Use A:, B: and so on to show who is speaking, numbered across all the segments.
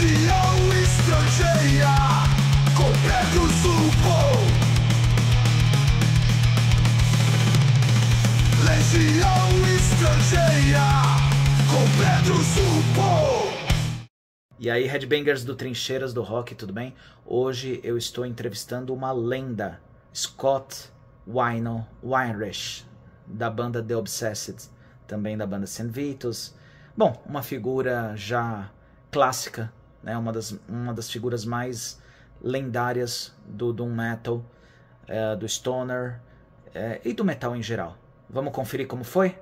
A: Legião estrangeira com Pedro Supon. Legião estrangeira com Pedro Supon.
B: E aí, Headbangers do Trincheiras do Rock, tudo bem? Hoje eu estou entrevistando uma lenda, Scott Weinreich, da banda The Obsessed, também da banda St. Vitus. Bom, uma figura já clássica, né? Uma das figuras mais lendárias do Doom Metal, do Stoner e do metal em geral. Vamos conferir como foi?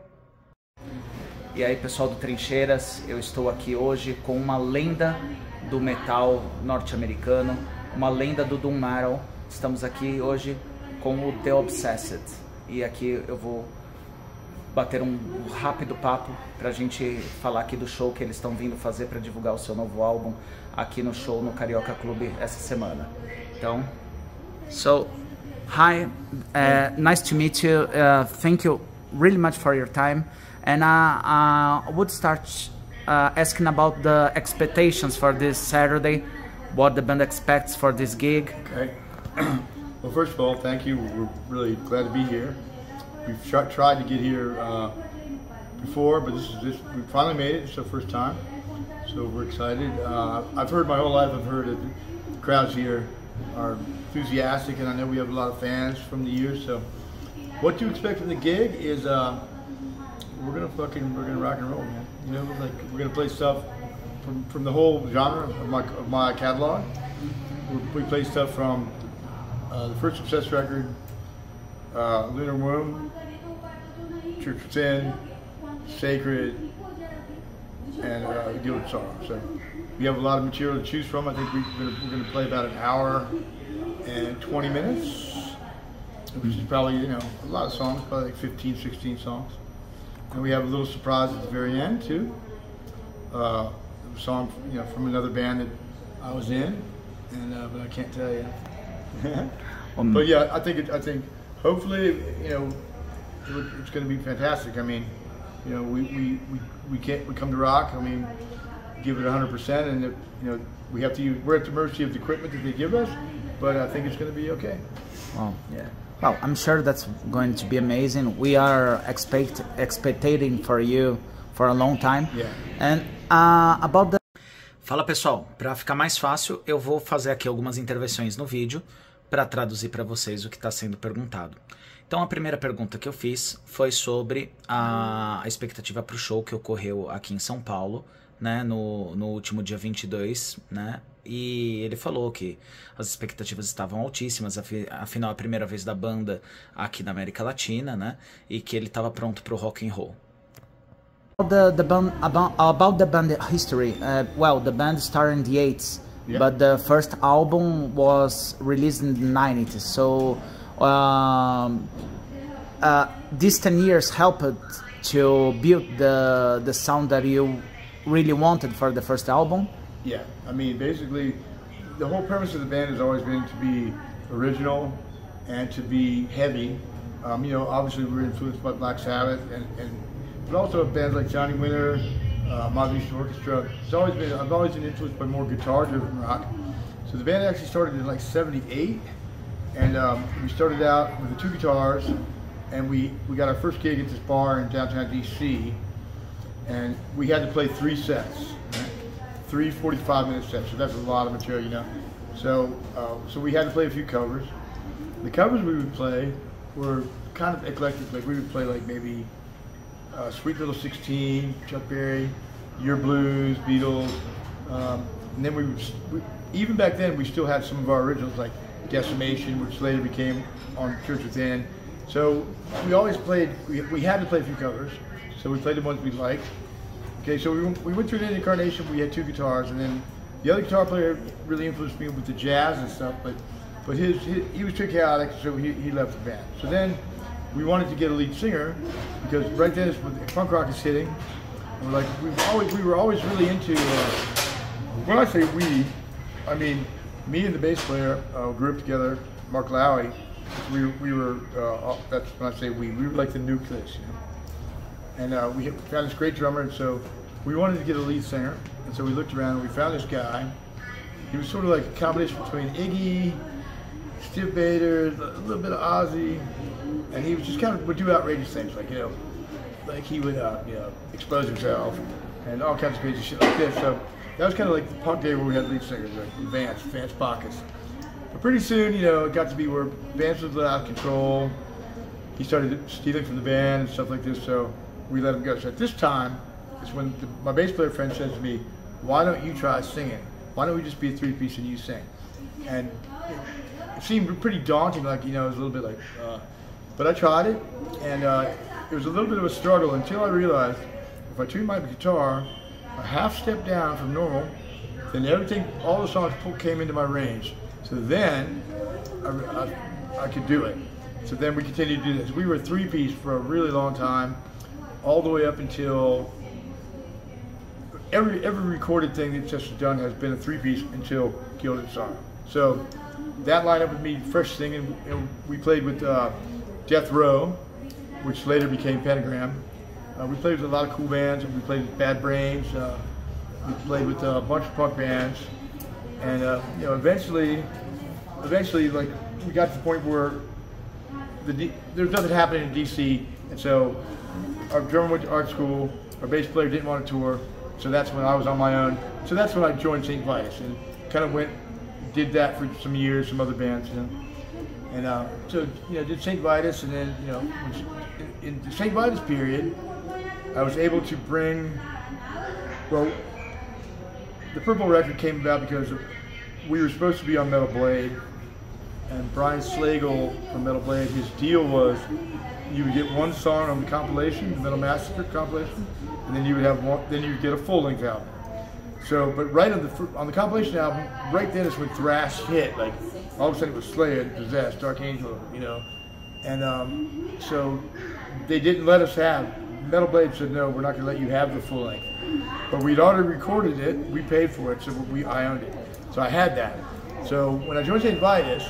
B: E aí, pessoal do Trincheiras, eu estou aqui hoje com uma lenda do metal norte-americano, uma lenda do Doom Metal. Estamos aqui hoje com o The Obsessed. E aqui eu vou bater um rápido papo pra gente falar aqui do show que eles estão vindo fazer para divulgar o seu novo álbum aqui no show no Carioca Clube essa semana. Então, hi, nice to meet you. Thank you really much for your time. And I would start asking about the expectations for this Saturday, what the band expects for this gig.
C: Okay. Well, first of all, thank you. We're really glad to be here. We've tried to get here before, but we finally made it. It's our first time, so we're excited. I've heard my whole life. I've heard that the crowds here are enthusiastic, and I know we have a lot of fans from the years. So, what to expect from the gig is we're gonna rock and roll, man. You know, like we're gonna play stuff from the whole genre of my catalog. We play stuff from the first Obsessed record, Lunar Womb, Church Within, Sacred, and Gilded Sorrow. So we have a lot of material to choose from. I think we're gonna play about an hour and 20 minutes, which is probably, you know, a lot of songs, probably like 15, 16 songs. And we have a little surprise at the very end too. A song, you know, from another band that I was in, and but I can't tell you. But yeah, I think hopefully, you know, it's going to be fantastic. I mean, you know, we come to rock. I mean, give it 100%, and you know, we're at the mercy of the equipment that they give us. But I think it's going to be okay.
B: Wow. Yeah. Well, I'm sure that's going to be amazing. We are expecting for you for a long time.
C: Yeah.
B: And about the... Fala, pessoal, para ficar mais fácil, eu vou fazer aqui algumas intervenções no vídeo para traduzir para vocês o que está sendo perguntado. Então, a primeira pergunta que eu fiz foi sobre a expectativa para o show que ocorreu aqui em São Paulo, né, no último dia 22, né? E ele falou que as expectativas estavam altíssimas, afinal a primeira vez da banda aqui na América Latina, né? E que ele estava pronto para o rock and roll. About the band history, well, the band started in the 80s, yeah. But the first album was released in the 90s, so these 10 years helped to build the sound that you really wanted for the first album.
C: Yeah, I mean, basically, the whole premise of the band has always been to be original and to be heavy. You know, obviously we're influenced by Black Sabbath, but also bands like Johnny Winter, Motley Crue Orchestra. I've always been influenced by more guitar-driven rock. So the band actually started in like '78, and we started out with the 2 guitars, and we got our first gig at this bar in downtown DC, and we had to play 3 sets. Right? 3 45-minute sets, so that's a lot of material, you know. So we had to play a few covers. The covers we would play were kind of eclectic. Like we would play like maybe Sweet Little 16, Chuck Berry, Your Blues, Beatles, and then even back then we still had some of our originals like Decimation, which later became on Church Within. So we always played. We had to play a few covers, so we played the ones we liked. Okay, so we went through the incarnation. We had 2 guitars, and then the other guitar player really influenced me with the jazz and stuff. But he was too chaotic, so he left the band. So then we wanted to get a lead singer because right then punk rock is hitting. And we're like we were always really into. When I say we, I mean me and the bass player grew up together. Mark Lowey. We were. That's when I say we were like the nucleus, you know. And we found this great drummer, and so we wanted to get a lead singer, And so we looked around and we found this guy. He was sort of like a combination between Iggy, Steve Bader, a little bit of Ozzy, and he was just kind of would do outrageous things, like, you know, like he would, you know, expose himself and all kinds of crazy shit like this. So that was kind of like the punk day where we had lead singers, like Vance Pockets. But pretty soon, you know, it got to be where Vance was out of control. He started stealing from the band and stuff like this, so we let him go. So at this time, it's when my bass player friend says to me, "Why don't you try singing? Why don't we just be a three-piece and you sing?" And it seemed pretty daunting, like, you know, it was a little bit like, but I tried it, and it was a little bit of a struggle until I realized if I tuned my guitar a half step down from normal, then everything, all the songs came into my range. So then I could do it. So then we continued to do this. We were a three-piece for a really long time, all the way up until every recorded thing that Chester's done has been a three-piece until Killed in Sorrow. So that lineup with me first singing, and we played with Death Row, which later became Pentagram. We played with a lot of cool bands, and we played with Bad Brains. We played with a bunch of punk bands, and you know, eventually, like, we got to the point where there's nothing happening in DC, and so our drummer went to art school. Our bass player didn't want to tour, so that's when I was on my own. So that's when I joined St. Vitus and kind of did that for some years, some other bands, you know. And so, you know, did St. Vitus, and then, you know, in the St. Vitus period, I was able to bring, well, the Purple record came about because we were supposed to be on Metal Blade, and Brian Slagle from Metal Blade, his deal was you would get one song on the compilation, the Metal Massacre compilation, and then you would have one, then you would get a full-length album. So, but right on the compilation album, right then is when thrash hit. Like, all of a sudden it was Slayer, Possessed, Dark Angel, you know. And so they didn't let us have, Metal Blade said, no, we're not going to let you have the full length. But we'd already recorded it, we paid for it, so I owned it. So I had that. So when I joined St. Vitus,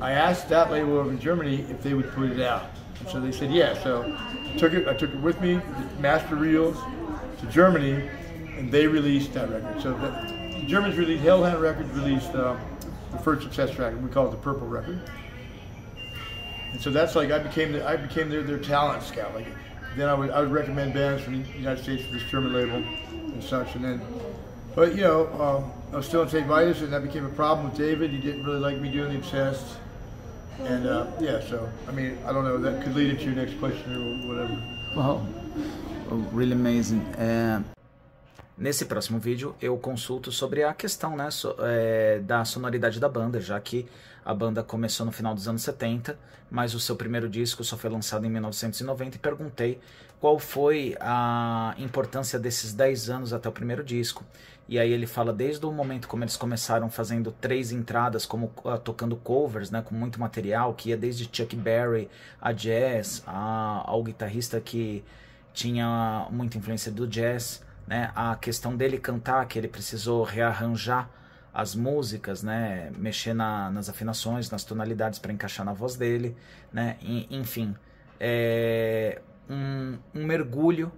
C: I asked that label over in Germany if they would put it out. And so they said, yeah. So I took it with me, master reels, to Germany, and they released that record. So the Germans released, Hellhound Records released the first success track, we call it the Purple record. And so that's like, I became their talent scout. Like, then I would recommend bands from the United States for this German label and such. And then, but, you know, I was still in St. Vitus, and that became a problem with David. He didn't really like me doing the Obsessed. And yeah, so, I mean, I don't know, that could lead into your next question or whatever.
B: Wow, really amazing. Nesse próximo vídeo eu consulto sobre a questão, né, da sonoridade da banda, já que a banda começou no final dos anos 70, mas o seu primeiro disco só foi lançado em 1990, e perguntei qual foi a importância desses 10 anos até o primeiro disco. E aí ele fala desde o momento como eles começaram fazendo 3 entradas, como tocando covers, né, com muito material, que ia desde Chuck Berry a jazz, ao guitarrista que tinha muita influência do jazz, né, a questão dele cantar, que ele precisou rearranjar as músicas, né, mexer nas afinações, nas tonalidades para encaixar na voz dele, né, enfim, um mergulho,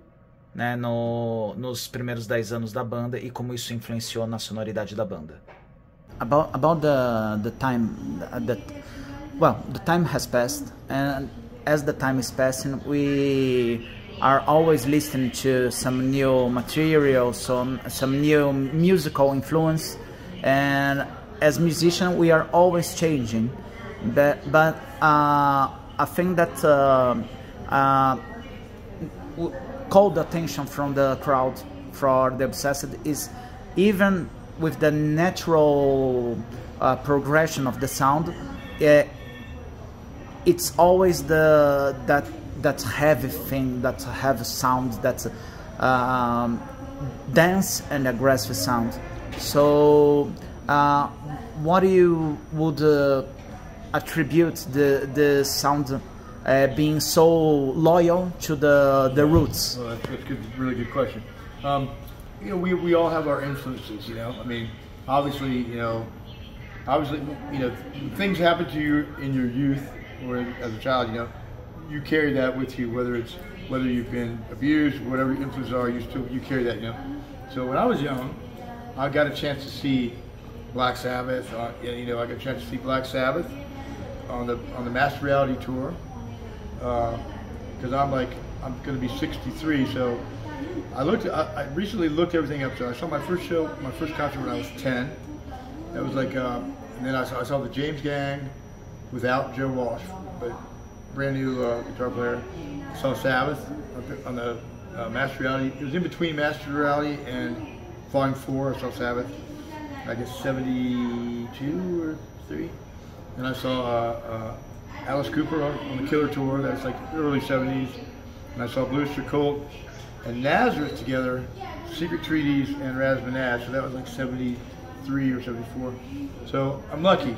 B: né, nos primeiros 10 anos da banda e como isso influenciou na sonoridade da banda. About the time, the time has passed, and as the time is passing, we are always listening to some new material, some new musical influence, and as musicians we are always changing. But I think that called attention from the crowd for the Obsessed is, even with the natural progression of the sound, it's always that heavy thing, that heavy sound, that dense and aggressive sound. So what you would attribute the sound being so loyal to the roots?
C: Well, that's a really good question. You know, we all have our influences, you know. I mean, obviously, things happen to you in your youth or as a child, you know. You carry that with you, whether you've been abused, whatever your influences are, you carry that, you know. So when I was young, I got a chance to see Black Sabbath. I got a chance to see Black Sabbath on the Master Reality tour. Because I'm going to be 63, so I recently looked everything up. So I saw my first concert when I was 10. That was and then I saw the James Gang without Joe Walsh, but brand new guitar player. I saw Sabbath on the Master Reality. It was in between Master Reality and Volume 4. I saw Sabbath, I guess 72 or 3. And I saw Alice Cooper on the Killer tour. That's like early 70s. And I saw Blue Oyster Cult and Nazareth together, Secret Treaties and Raz-Manaz. So that was like 73 or 74. So I'm lucky,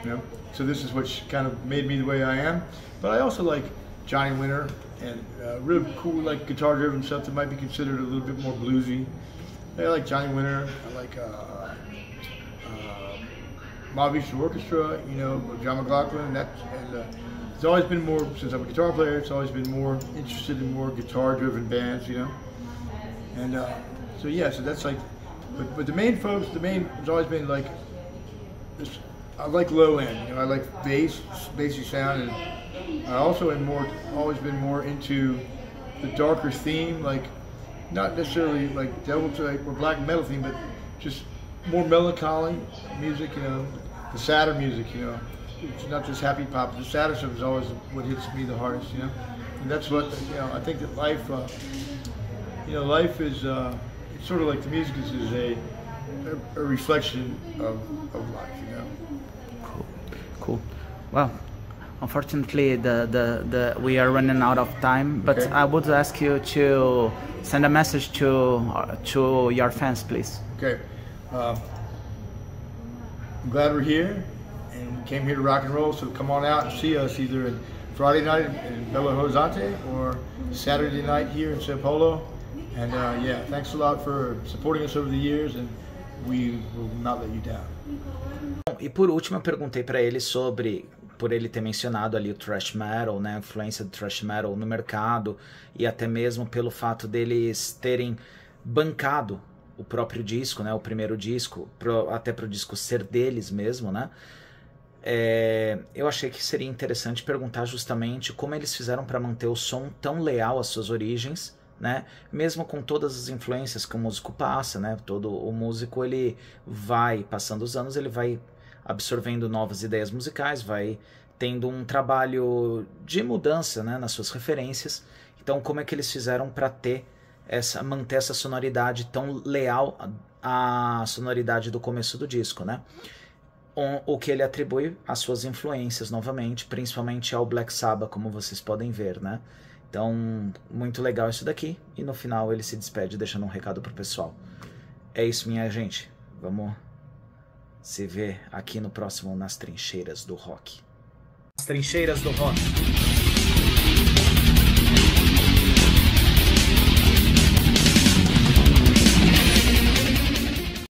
C: you know. So this is what kind of made me the way I am. But I also like Johnny Winter and really cool, like guitar-driven stuff that might be considered a little bit more bluesy. I like Johnny Winter. I like Mob Eastern Orchestra, you know, John McLaughlin. It's always been more, since I'm a guitar player, it's always been more interested in more guitar-driven bands, you know. And so yeah, so that's like, but the main has always been like, I like low end, you know. I like bassy sound, and I also am always been more into the darker theme, like not necessarily like devil type or black metal theme, but just more melancholy music, you know, the sadder music, you know. It's not just happy pop. The sadder stuff is always what hits me the hardest, you know. And that's what, you know, I think that life, life is, it's sort of like the music is a reflection of life, you know.
B: Cool. Well, unfortunately, we are running out of time, but okay. I would ask you to send a message to your fans, please.
C: Okay. I'm glad we're here, and we came here to rock and roll, so come on out and see us either on Friday night in Belo Horizonte or Saturday night here in Sao Paulo. And yeah, thanks a lot for supporting us over the years, and we will not let you down.
B: E por último, eu perguntei para ele sobre, por ele ter mencionado ali o thrash metal, né, a influência do thrash metal no mercado, e até mesmo pelo fato deles terem bancado o próprio disco, né, o primeiro disco, até para o disco ser deles mesmo, né. Eu achei que seria interessante perguntar justamente como eles fizeram para manter o som tão leal às suas origens, né, mesmo com todas as influências que o músico passa, né, todo o músico, ele vai passando os anos, ele vai absorvendo novas ideias musicais, vai tendo um trabalho de mudança, né, nas suas referências. Então, como é que eles fizeram para manter essa sonoridade tão leal à sonoridade do começo do disco, né? O que ele atribui às suas influências novamente, principalmente ao Black Sabbath, como vocês podem ver, né? Então, muito legal isso daqui. E no final ele se despede deixando um recado pro pessoal. É isso, minha gente. Vamos se ver aqui no próximo Nas Trincheiras do Rock. Nas Trincheiras do Rock.